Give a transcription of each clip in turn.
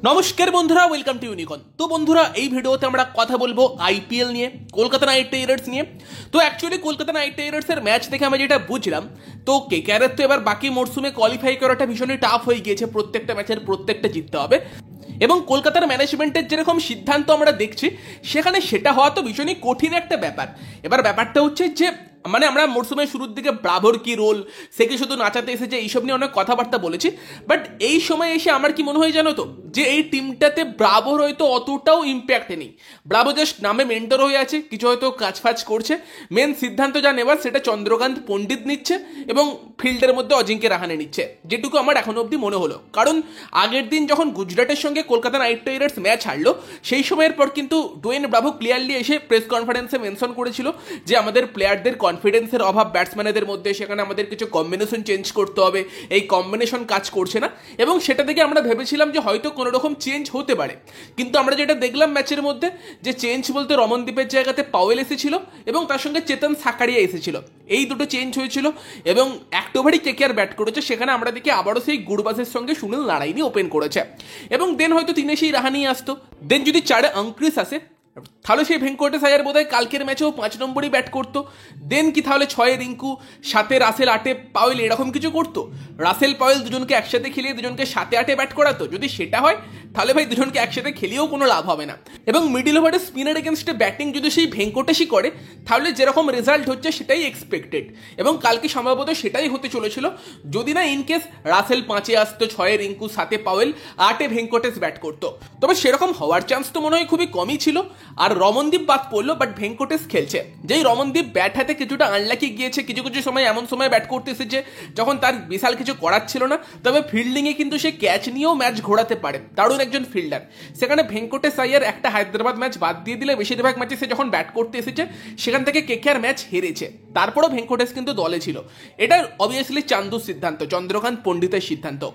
নমস্কার বন্ধুরা, welcome to ইউনিকন। তো বন্ধুরা, এই ভিডিওতে আমরা কথা বলবো আইপিএল নিয়ে, কলকাতা নাইট রাইডার্স নিয়ে। তো অ্যাকচুয়ালি কলকাতা নাইট রাইডার্সের ম্যাচ দেখে আমরা যেটা বুঝলাম, তো কেকেআরের তো এবার বাকি মরসুমে কোয়ালিফাই করাটা ভীষণই টাফ হয়ে গিয়েছে, প্রত্যেকটা ম্যাচের প্রত্যেকটা জিততে হবে। এবং কলকাতার ম্যানেজমেন্টের যেরকম সিদ্ধান্ত আমরা দেখছি, সেখানে সেটা হওয়া তো ভীষণই কঠিন একটা ব্যাপার। এবার ব্যাপারটা হচ্ছে যে আমরা মরসুমের শুরুর দিকে ব্রাভোর কি রোল, সে কি শুধু নাচাতে এসেছে, এইসব নিয়ে অনেক কথাবার্তা বলেছি। বাট এই সময় এসে আমার কি মনে হয় জানো তো, যে এই টিমটাতে ব্রাভোর হয়তো অতটাও ইম্প্যাক্ট নেই। ব্রাভো জাস্ট নামে মেন্টর হয়ে আছে, কিছু হয়তো কাজফাজ করছে। মেন সিদ্ধান্ত যা নেবার সেটা চন্দ্রকান্ত পণ্ডিত নিচ্ছে এবং ফিল্ডের মধ্যে অজিঙ্ক্য রাহানে নিচ্ছে, যেটুকু আমার এখনো অব্দি মনে হলো। কারণ আগের দিন যখন গুজরাটের সঙ্গে কলকাতা নাইট রাইডার্স ম্যাচ হারলো, সেই সময়ের পর কিন্তু ডোয়েন ব্রাভো ক্লিয়ারলি এসে প্রেস কনফারেন্সে মেনশন করেছিল যে আমাদের প্লেয়ারদের কনফিডেন্সের অভাব ব্যাটসম্যানদের মধ্যে, সেখানে আমাদের কিছু কম্বিনেশন চেঞ্জ করতে হবে, এই কম্বিনেশন কাজ করছে না। এবং সেটা থেকে আমরা ভেবেছিলাম যে হয়তো কোনো রকম চেঞ্জ হতে পারে। কিন্তু আমরা যেটা দেখলাম ম্যাচের মধ্যে, যে চেঞ্জ বলতে রমনদীপের জায়গাতে পাওয়েল এসেছিল এবং তার সঙ্গে চেতন সাকারিয়া এসেছিল, এই দুটো চেঞ্জ হয়েছিল। এবং এক ওভারই কেকেআর ব্যাট করেছে, সেখানে আমরা দেখি আবারও সেই গুরবাজের সঙ্গে সুনীল নারায়ণই ওপেন করেছে। এবং দেন হয়তো তিনে সেই রাহানি আসতো, দেন যদি চারে অঙ্ক্রিস আসে, তাহলে সেই ভেঙ্কটেশ আয়ার বোধহয় কালকের ম্যাচেও 5 নম্বরই ব্যাট করতো। দেন কি তাহলে 6 রিঙ্কু, 7 রাসেল, 8 পাওয়েল, এরকম কিছু করতো। রাসেল পাওয়েল দুজনকে একসাথে খেলিয়ে দুজনকে 7-8 ব্যাট করাতো। যদি সেটা হয় তাহলে ভাই দুজনকে একসাথে খেলিয়েও কোনো লাভ হবে না। এবং মিডিল ওভারে স্পিনার এগেনস্টে ব্যাটিং যদি সেই ভেঙ্কটেশই করে, তাহলে যেরকম রেজাল্ট হচ্ছে সেটাই এক্সপেক্টেড। এবং কালকে সম্ভবত সেটাই হতে চলেছিল, যদি না ইনকেস রাসেল 5-এ আসতো, 6 রিঙ্কু, 7 পাওয়েল, 8 ভেঙ্কটেশ ব্যাট করতো। তবে সেরকম হওয়ার চান্স তো মনে হয় খুবই কমই ছিল। আর রমনদীপ বাদ পড়লো, বাট ভেঙ্কটেশ খেলছে। যেই রমনদীপ ব্যাট হাতে কিছুটা আনলাকি গিয়েছে, কিছু কিছু সময় এমন সময় ব্যাট করতে এসেছে যখন তার বিশাল কিছু করার ছিল না, তবে ফিল্ডিংয়ে কিন্তু সে ক্যাচ নিয়েও ম্যাচ ঘোরাতে পারে, দারুণ একজন ফিল্ডার। সেখানে ভেঙ্কটেশ আয়ার একটা হায়দ্রাবাদ ম্যাচ বাদ দিয়ে দিলে বেশিরভাগ ম্যাচে সে যখন ব্যাট করতে এসেছে, সেখান থেকে কেকেআর ম্যাচ হেরেছে। তারপরও ভেঙ্কটেশ কিন্তু দলে ছিল। এটা অবভিয়াসলি চান্দুর সিদ্ধান্ত, চন্দ্রকান্ত পণ্ডিতের সিদ্ধান্ত।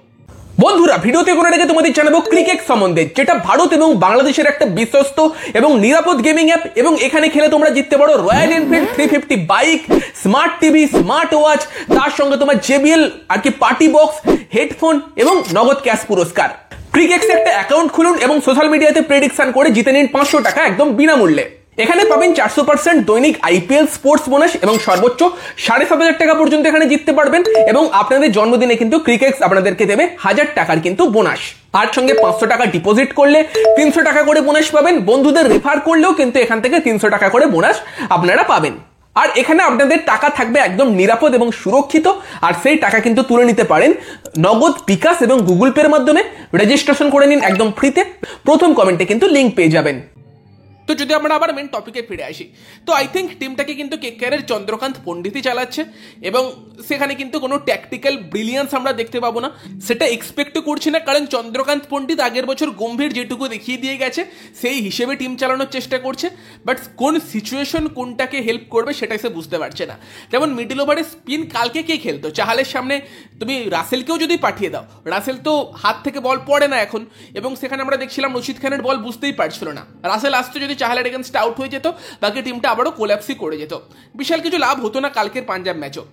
বন্ধুরা, ভিডিওতে কোনো রেখে তোমাদের জানাবো ক্রিকেট সম্বন্ধে, যেটা ভারত এবং বাংলাদেশের একটা বিশ্বস্ত এবং নিরাপদ গেমিং অ্যাপ। এবং এখানে খেলে তোমরা জিততে পারো royal Enfield 350 bike, smart TV, smart watch, তার সঙ্গে তোমার জেবিএল আর কি পার্টি বক্স, হেডফোন এবং নগদ ক্যাশ পুরস্কার। ক্রিকেটে একটা অ্যাকাউন্ট খুলুন এবং সোশ্যাল মিডিয়াতে প্রেডিকশন করে জিতে নিন 500 টাকা একদম বিনামূল্যে। এখানে পাবেন 400% দৈনিক আইপিএল স্পোর্টস বোনাস এবং সর্বোচ্চ 7,500 টাকা পর্যন্ত এখানে জিততে পারবেন। এবং আপনাদের জন্মদিনে কিন্তু ক্রিকেট আপনাদেরকে দেবে 1000 টাকার কিন্তু বোনাস। আর সঙ্গে 500 টাকা ডিপোজিট করলে 300 টাকা করে বোনাস পাবেন। বন্ধুদের রেফার করলেও কিন্তু এখান থেকে 300 টাকা করে বোনাস আপনারা পাবেন। আর এখানে আপনাদের টাকা থাকবে একদম নিরাপদ এবং সুরক্ষিত। আর সেই টাকা কিন্তু তুলে নিতে পারেন নগদ, বিকাশ এবং গুগল পের মাধ্যমে। রেজিস্ট্রেশন করে নিন একদম ফ্রিতে। প্রথম কমেন্টে কিন্তু লিঙ্ক পেয়ে যাবেন। তো যদি আমরা আবার মেন টপিকে ফিরে আসি, তো আই থিঙ্ক টিমটাকে কিন্তু কেকেআরের চন্দ্রকান্ত পণ্ডিতই চালাচ্ছে। এবং সেখানে কিন্তু কোনো ট্যাকটিক্যাল ব্রিলিয়ান্স আমরা দেখতে পাবো না, সেটা এক্সপেক্টও করছি না। কারণ চন্দ্রকান্ত পণ্ডিত আগের বছর গম্ভীর যেটুকু দেখিয়ে দিয়ে গেছে, সেই হিসেবে টিম চালানোর চেষ্টা করছে। বাট কোন সিচুয়েশন কোনটাকে হেল্প করবে সেটা সে বুঝতে পারছে না। যেমন মিডিল ওভারে স্পিন কালকে কে খেলতো, চাহালের সামনে তুমি রাসেলকেও যদি পাঠিয়ে দাও, রাসেল তো হাত থেকে বল পড়ে না এখন। এবং সেখানে আমরা দেখছিলাম রশিদ খানের বল বুঝতেই পারছিল না। রাসেল আসতো, যদি চাহালের এগেনস্ট আউট হয়ে যেত, বাকি টিমটা আবারও কোল্যাপসই করে যেত। বিশাল কিছু লাভ হতো না কালকের পাঞ্জাব ম্যাচও।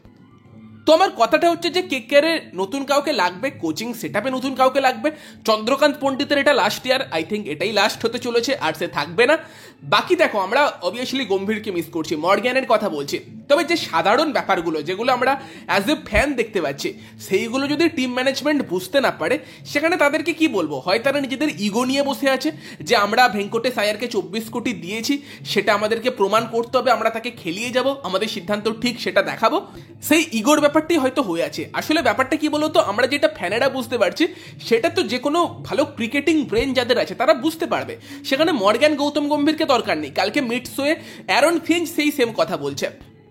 তো আমার কথাটা হচ্ছে যে কেকেআরের নতুন কাউকে লাগবে, কোচিং সেটআপে নতুন কাউকে লাগবে। চন্দ্রকান্ত পণ্ডিতের এটা লাস্ট ইয়ার, আই থিঙ্ক এটাই লাস্ট হতে চলেছে, আর সে থাকবে না। বাকি দেখো, আমরা অবভিয়াসলি গম্ভীরকে মিস করছি, মর্গ্যানের কথা বলছি। তবে যে সাধারণ ব্যাপারগুলো যেগুলো আমরা অ্যাজ এ ফ্যান দেখতে পাচ্ছি, সেইগুলো যদি টিম ম্যানেজমেন্ট বুঝতে না পারে, সেখানে তাদেরকে কি বলবো, হয় তারা নিজেদের ইগো নিয়ে বসে আছে যে আমরা ভেঙ্কটেশ আয়ারকে 24 কোটি দিয়েছি, সেটা আমাদেরকে প্রমাণ করতে হবে, আমরা তাকে খেলিয়ে যাব, আমাদের সিদ্ধান্ত ঠিক সেটা দেখাবো। সেই ইগোর ব্যাপারটি হয়তো হয়ে আছে। আসলে ব্যাপারটা কি বলতো, আমরা যেটা ফ্যানেরা বুঝতে পারছি, সেটা তো যে কোনো ভালো ক্রিকেটিং ব্রেন যাদের আছে তারা বুঝতে পারবে। সেখানে মর্গ্যান, গৌতম গম্ভীরকে দরকার নেই। কালকে মিড শোয়ে অ্যারন ফিঞ্চ সেই সেম কথা বলছে।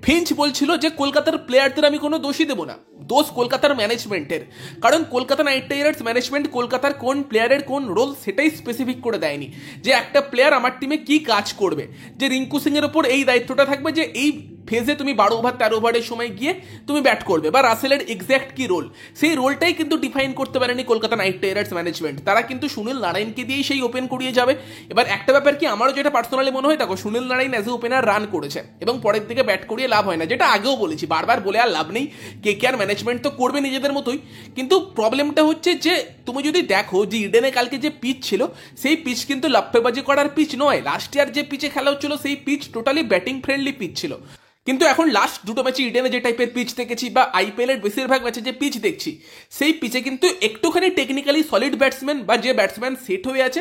ফিঞ্চ বলছিল যে কলকাতার প্লেয়ারদের আমি কোনো দোষই দেবো না, দোষ কলকাতার ম্যানেজমেন্টের। কারণ কলকাতা নাইট রাইডার্স ম্যানেজমেন্ট কলকাতার কোন প্লেয়ারের কোন রোল সেটাই স্পেসিফিক করে দেয়নি, যে একটা প্লেয়ার আমার টিমে কি কাজ করবে। যে রিঙ্কু সিং এর ওপর এই দায়িত্বটা থাকবে যে এই ফেজে তুমি 12 ওভার 13 ওভারের সময় গিয়ে তুমি ব্যাট করবে, বা রাসেলের এক্স্যাক্ট কি রোল, সেই রোলটাই কিন্তু ডিফাইন করতে পারেনি কলকাতা নাইট রাইডার্স ম্যানেজমেন্ট। তারা কিন্তু সুনীল নারায়ণকে দিয়েই সেই ওপেন করিয়ে যাবে। এবার একটা ব্যাপার কি, আমারও যেটা পার্সোনালি মনে হয়, দেখো Sunil Narayan as a opener run করেছে এবং পরের দিকে ব্যাট করিয়ে লাভ হয় না, যেটা আগেও বলেছি, বারবার বলে আর লাভ নেই। কেকেআর ম্যানেজমেন্ট তো করবে নিজেদের মতোই, কিন্তু প্রবলেমটা হচ্ছে যে তুমি যদি দেখো যে ইডেনে কালকে যে পিচ ছিল সেই পিচ কিন্তু লাফেবাজি করার পিচ নয়, লাস্ট ইয়ার যে পিচে খেলা হচ্ছিল সেই pitch totally batting friendly pitch ছিল। কিন্তু এখন লাস্ট দুটো ম্যাচে ইডেনে যে টাইপের পিচ দেখেছি বা আইপিএল এর বেশিরভাগ ম্যাচে যে পিচ দেখছি সেই পিচে কিন্তু একটুখানি টেকনিক্যালি সলিড ব্যাটসম্যান বা যে ব্যাটসম্যান সেট হয়ে আছে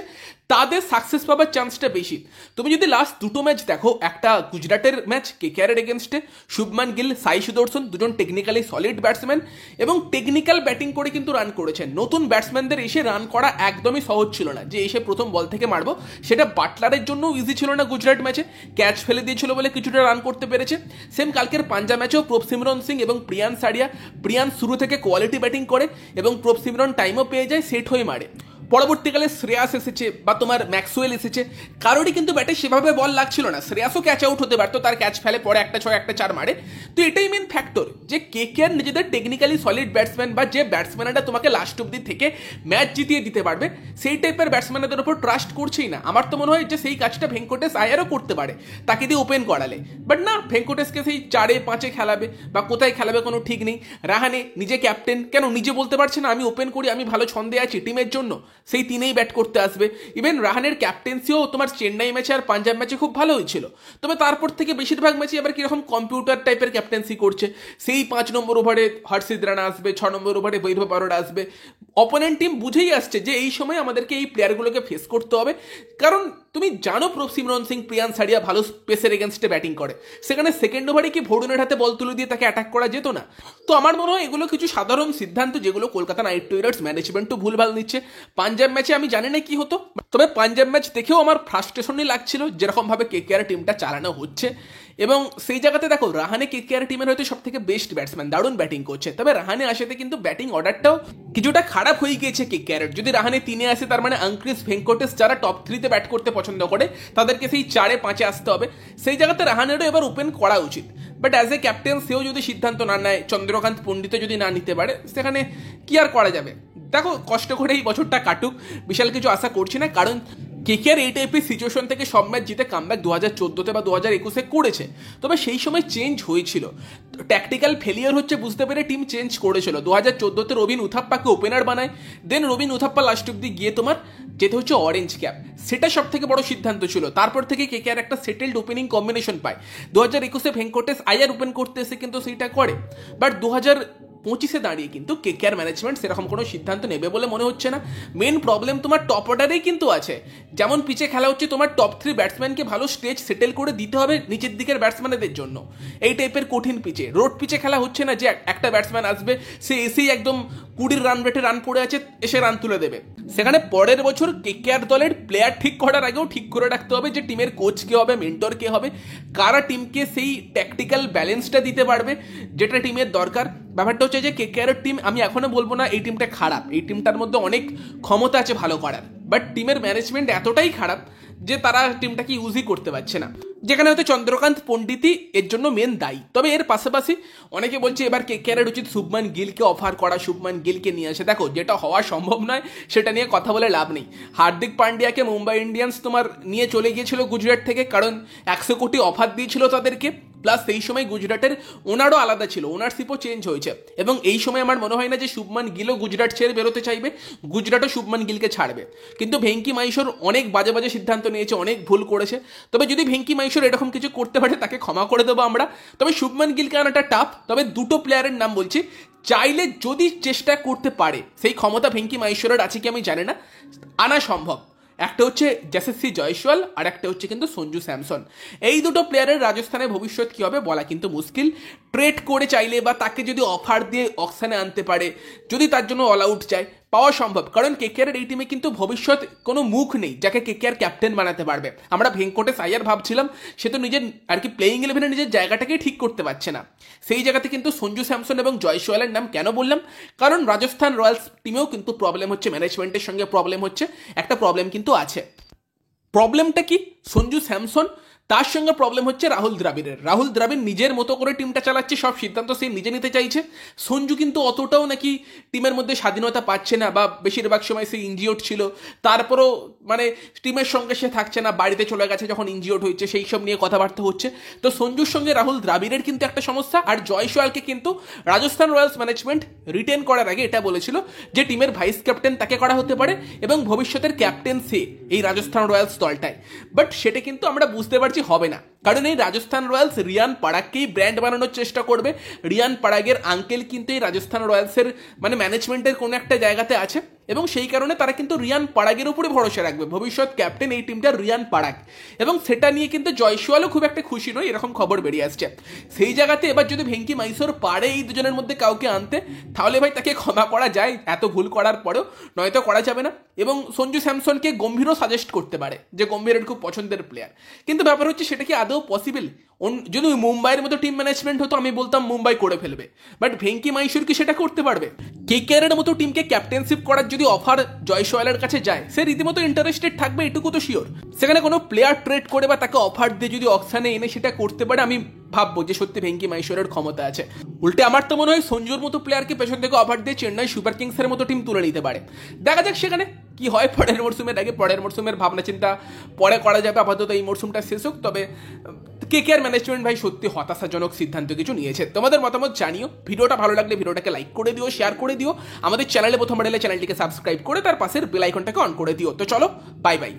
তাদের সাকসেস পাওয়ার চান্সটা বেশি। তুমি যদি লাস্ট দুটো ম্যাচ দেখো, একটা গুজরাটের ম্যাচ কেকেআরের এগেনস্টে, শুভমান গিল, সাই সুদর্শন দুজন টেকনিক্যালি সলিড ব্যাটসম্যান এবং টেকনিক্যাল ব্যাটিং করে কিন্তু রান করেছেন। নতুন ব্যাটসম্যানদের এসে রান করা একদমই সহজ ছিল না, যে এসে প্রথম বল থেকে মারবো সেটা বাটলারের জন্য ইজি ছিল না। গুজরাট ম্যাচে ক্যাচ ফেলে দিয়েছিল বলে কিছুটা রান করতে পেরেছে। সেম কালকের পাঞ্জাব ম্যাচেও প্রভসিমরন সিং এবং প্রিয়ান সারিয়া, প্রিয়ান শুরু থেকে কোয়ালিটি ব্যাটিং করে এবং প্রভসিমরন টাইমও পেয়ে যায়, সেট হয়ে মারে। পরবর্তীকালে শ্রেয়াস এসেছে বা তোমার ম্যাক্সওয়েল এসেছে, কারোরই কিন্তু ব্যাটে সেভাবে বল লাগছিল না। শ্রেয়াসও ক্যাচ আউট হতে পারতো, তার ক্যাচ ফেলে পরে একটা 6 একটা 4 মারে। তো এটাই মেন ফ্যাক্টর যে কেকেআর নিজেদের টেকনিক্যালি সলিড ব্যাটসম্যান বা যে ব্যাটসম্যানরা তোমাকে লাস্ট অব্দি থেকে ম্যাচ জিতিয়ে দিতে পারবে সেই টাইপের ব্যাটসম্যানদের উপর ট্রাস্ট করছেই না। আমার তো মনে হয় যে সেই কাজটা ভেঙ্কটেশ আয়ারও করতে পারে তাকে দিয়ে ওপেন করালে, বাট না, ভেঙ্কটেশকে সেই 4-5 খেলাবে বা কোথায় খেলাবে কোনো ঠিক নেই। রাহানে নিজে ক্যাপ্টেন, কেন নিজে বলতে পারছে না আমি ওপেন করি, আমি ভালো ছন্দে আছি টিমের জন্য, সেই তিনেই ব্যাট করতে আসবে। ইভেন রাহানের ক্যাপ্টেন্সিও তোমার চেন্নাই ম্যাচে আর পাঞ্জাব ম্যাচে খুব ভালো হয়েছিল, তবে তারপর থেকে বেশিরভাগ ম্যাচে আবার কিরকম কম্পিউটার টাইপের ক্যাপ্টেন্সি করছে। সেই 5 নম্বর ওভারে হর্ষিত রানা আসবে, 6 নম্বর ওভারে বৈভব অরোরা আসবে। অপোনেন্ট টিম বুঝেই আসছে যে এই সময় আমাদেরকে এই প্লেয়ারগুলোকে ফেস করতে হবে, কারণ তুমি জানো প্রভসিমরন সিং, প্রিয়ান সারিয়া ভালো স্পেসের এগেনস্টে ব্যাটিং করে, সেখানে সেকেন্ড ওভারে কি ভোরুনের হাতে বল তুলে দিয়ে তাকে অ্যাটাক করা যেত না? তো আমার মনে হয় এগুলো কিছু সাধারণ সিদ্ধান্ত যেগুলো কলকাতা নাইট রাইডার্স ম্যানেজমেন্টও ভুলভাল নিচ্ছে। পাঞ্জাব ম্যাচে আমি জানি না কি হতো, তবে পাঞ্জাব ম্যাচ দেখেও আমার ফ্রাস্ট্রেশনই লাগছিল যেরকম ভাবে কেকেআর টিমটা চালানো হচ্ছে। এবং সেই জায়গাতে দেখো রাহানে কেকেআর টিমের হয়তো সব থেকে বেস্ট ব্যাটসম্যান, দারুণ ব্যাটিং করছে, তবে রাহানে আসাতে কিন্তু ব্যাটিং অর্ডারটাও কিছুটা খারাপ হয়ে গিয়েছে কেকেআর। যদি রাহানে 3-এ আসে তার মানে অঙ্ক্রিস, ভেঙ্কটেশ যারা টপ 3-তে ব্যাট করতে পছন্দ করে তাদেরকে সেই 4-5 আসতে হবে। সেই জায়গাতে রাহানেরও এবার ওপেন করা উচিত, বাট অ্যাজ এ ক্যাপ্টেন সেও যদি সিদ্ধান্ত না নেয়, চন্দ্রকান্ত পণ্ডিতও যদি না নিতে পারে, সেখানে কি আর করা যাবে। দেখো কষ্ট করে এই বছরটা কাটুক, বিশাল কিছু আশা করছি না, কারণ কেকেআর এই টাইপের সিচুয়েশন থেকে সব ম্যাচ জিতে কামব্যাক 2014-তে বা 2021-এ করেছে, তবে সেই সময় চেঞ্জ হয়েছিল, ট্যাকটিক্যাল ফেলিয়ার হচ্ছে বুঝতে পেরে টিম চেঞ্জ করেছিল। 2014-তে রবিন উথাপ্পাকে ওপেনার বানায়, দেন রবিন উথাপ্পা লাস্ট অব্দি গিয়ে তোমার যেতে হচ্ছে অরেঞ্জ ক্যাপ, সেটা সব থেকে বড় সিদ্ধান্ত ছিল। তারপর থেকে কেকেআর একটা সেটেলড ওপেনিং কম্বিনেশন পায়। 2021-এ ভেঙ্কটেশ আয়ার ওপেন করতে এসে কিন্তু সেইটা করে, বাট 2025-এ দাঁড়িয়ে কিন্তু কেকেআর ম্যানেজমেন্ট সেরকম কোনো সিদ্ধান্ত নেবে বলে মনে হচ্ছে না। মেন প্রবলেম তোমার টপ অর্ডারেই কিন্তু আছে। যেমন পিচে খেলা হচ্ছে, তোমার টপ 3 ব্যাটসম্যানকে ভালো স্টেজ সেটেল করে দিতে হবে নিচের দিকের ব্যাটসম্যানদের জন্য। এই টাইপের কঠিন পিচে, রোড পিচে খেলা হচ্ছে না যে একটা ব্যাটসম্যান আসবে, সে এসেই একদম 20 রান রেটে রান পড়ে আছে, এসে রান তুলে দেবে। সেখানে পরের বছর কেকেআর দলের প্লেয়ার ঠিক করার আগেও ঠিক করে রাখতে হবে যে টিমের কোচ কে হবে, মেন্টর কে হবে, কারা টিমকে সেই ট্যাকটিক্যাল ব্যালেন্সটা দিতে পারবে যেটা টিমের দরকার। ব্যাপারটা হচ্ছে যে কেকেআরের টিম, আমি এখনো বলবো না এই টিমটা খারাপ, এই টিমটার মধ্যে অনেক ক্ষমতা আছে ভালো করার, বাট টিমের ম্যানেজমেন্ট এতটাই খারাপ যে তারা টিমটাকে ইউজই করতে পারছে না, যেখানে হয়তো চন্দ্রকান্ত পণ্ডিতই এর জন্য মেন দায়ী। তবে এর পাশাপাশি অনেকে বলছে এবার কেকেআরের উচিত শুভমান গিলকে অফার করা, শুভমান গিলকে নিয়ে আসে। দেখো যেটা হওয়া সম্ভব নয় সেটা নিয়ে কথা বলে লাভ নেই। হার্দিক পান্ডিয়াকে মুম্বাই ইন্ডিয়ান্স তোমার নিয়ে চলে গিয়েছিল গুজরাট থেকে, কারণ 100 কোটি অফার দিয়েছিল তাদেরকে, প্লাস সেই সময় গুজরাটের ওনারও আলাদা ছিল, ওনারশিপও চেঞ্জ হয়েছে। এবং এই সময় আমার মনে হয় না যে শুভমান গিলও গুজরাট ছেড়ে বেরোতে চাইবে, গুজরাটও শুভমান গিলকে ছাড়বে। কিন্তু ভেঙ্কি মাইশোর অনেক বাজে বাজে সিদ্ধান্ত নিয়েছে, অনেক ভুল করেছে, তবে যদি ভেঙ্কি মাইশোর এরকম কিছু করতে পারে তাকে ক্ষমা করে দেবো আমরা। তবে শুভমান গিলকে আনাটা টাফ, তবে দুটো প্লেয়ারের নাম বলছি, চাইলে যদি চেষ্টা করতে পারে, সেই ক্ষমতা ভেঙ্কি মাইশোরের আছে কি আমি জানি না, আনা সম্ভব। একটা হচ্ছে যশস্বী জয়সওয়াল আর একটা হচ্ছে কিন্তু সঞ্জু স্যামসন। এই দুটো প্লেয়ারের রাজস্থানের ভবিষ্যৎ কি হবে বলা কিন্তু মুশকিল। ট্রেড করে চাইলে বা তাকে যদি অফার দিয়ে অকশনে আনতে পারে, যদি তার জন্য অল আউট চায়, পাওয়া সম্ভব, কারণ কেকেআরের এই টিমে কিন্তু ভবিষ্যৎ কোনো মুখ নেই যাকে কেকেআর ক্যাপ্টেন বানাতে পারবে। আমরা ভেঙ্কটেশ আয়ার ভাবছিলাম, সে তো নিজের আর কি প্লেইং ইলেভেনে নিজের জায়গাটাকেই ঠিক করতে পারছে না। সেই জায়গাতে কিন্তু সঞ্জু স্যামসন এবং জয়সওয়ালের নাম কেন বললাম, কারণ রাজস্থান রয়্যালস টিমেও কিন্তু প্রবলেম হচ্ছে, ম্যানেজমেন্টের সঙ্গে প্রবলেম হচ্ছে, একটা প্রবলেম কিন্তু আছে। প্রবলেমটা কি? সঞ্জু স্যামসন তার সঙ্গে প্রবলেম হচ্ছে রাহুল দ্রাবিড়ের। রাহুল দ্রাবিড় নিজের মতো করে টিমটা চালাচ্ছে, সব সিদ্ধান্ত সে নিজে নিতে চাইছে। সঞ্জু কিন্তু অতটাও নাকি টিমের মধ্যে স্বাধীনতা পাচ্ছে না, বা বেশিরভাগ সময় সে ইনজিওর্ড ছিল, তারপরও মানে টিমের সঙ্গে সে থাকছে না, বাড়িতে চলে গেছে যখন ইনজিওর্ড হয়েছে, সেই সব নিয়ে কথাবার্তা হচ্ছে। তো সঞ্জুর সঙ্গে রাহুল দ্রাবিড়ের কিন্তু একটা সমস্যা। আর জয়সওয়ালকে কিন্তু রাজস্থান রয়্যালস ম্যানেজমেন্ট রিটেন করার আগে এটা বলেছিল যে টিমের ভাইস ক্যাপ্টেন তাকে করা হতে পারে এবং ভবিষ্যতের ক্যাপ্টেন সে এই রাজস্থান রয়্যালস দলটায়। বাট সেটা কিন্তু আমরা বুঝতে পারছি হবে না, কারণ এই রাজস্থান রয়্যালস রিয়ান পারাগকেই ব্র্যান্ড বানানোর চেষ্টা করবে। রিয়ান পারাগের আঙ্কেল কিন্তু এই রাজস্থান রয়্যালসের মানে ম্যানেজমেন্টের কোনো একটা জায়গাতে আছে, এবং সেই কারণে তারা কিন্তু রিয়ান পারাগের উপরে ভরসা রাখবে, ভবিষ্যৎ ক্যাপ্টেন এই টিমটার রিয়ান পারাগ। এবং সেটা নিয়ে কিন্তু জয়সওয়ালও খুব একটা খুশি নয়, এরকম খবর বেরিয়ে আসছে। সেই জায়গাতে এবার যদি ভেঙ্কি মাইসোর পারে এই দুজনের মধ্যে কাউকে আনতে, তাহলে ভাই তাকে ক্ষমা করা যায় এত ভুল করার পরেও, নয়তো করা যাবে না। এবং সঞ্জু স্যামসনকে গম্ভীরও সাজেস্ট করতে পারে, যে গম্ভীরের খুব পছন্দের প্লেয়ার। কিন্তু ব্যাপার হচ্ছে সেটা কি আদৌ পসিবল? যদি মুম্বাইয়ের মতো টিম ম্যানেজমেন্ট হতো আমি বলতাম মুম্বাই করে ফেলবে, বাট ভেঙ্কি মাইসোর কি সেটা করতে পারবে? কেকেআরের মতো টিমকে ক্যাপ্টেনশিপ করার যদি অফার জয়সওয়ালের কাছে যায়, সে রীতিমতো ইন্টারেস্টেড থাকবে, এটুকু তো শিওর। সেখানে কোনো প্লেয়ার ট্রেড করে বা তাকে অফার দিয়ে যদি অকশানে এনে সেটা করতে পারে, আমি ভাববো যে সত্যি ভেঙ্কি মাইসোরের ক্ষমতা আছে। উল্টে আমার তো মনে হয় সঞ্জুর মতো প্লেয়ারকে পেছন থেকে অফার দিয়ে চেন্নাই সুপার কিংসের মতো টিম তুলে নিতে পারে। দেখা যাক সেখানে কি হয় পরের মরশুমের আগে। পরের মরশুমের ভাবনা চিন্তা পরে করা যাবে, আপাতত এই মরশুমটা শেষ হোক। তবে কেকেআর ম্যানেজমেন্ট ভাই সত্যি হতাশাজনক সিদ্ধান্ত কিছু নিয়েছে। তোমাদের মতামত জানিও। ভিডিওটা ভালো লাগলে ভিডিওটাকে লাইক করে দিও, শেয়ার করে দিও। আমাদের চ্যানেলে প্রথমবার এলে চ্যানেলটিকে সাবস্ক্রাইব করে তার পাশের বেল আইকনটাকে অন করে দিও। তো চলো, বাই বাই।